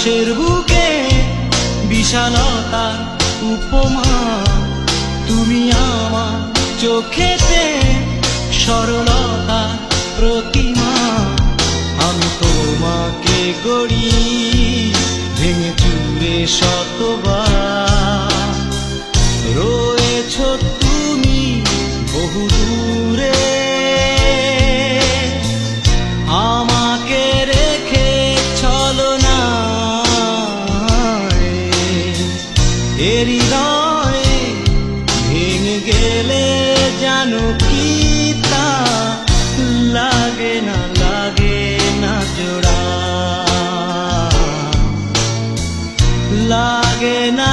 আকাশের বুকে বিশালতা উপমা, তুমি আমার চোখেতে সরলতা প্রতিমা। আমি তোমাকে গড়ি ভেঙে চুরে শতবার, রয়েছ তুমি বহু দূরে, আমাকে রেখে চলো না হৃদয়ে ভেঙে গেলে জানো কি তা লাগে না জোড়া, লাগে না।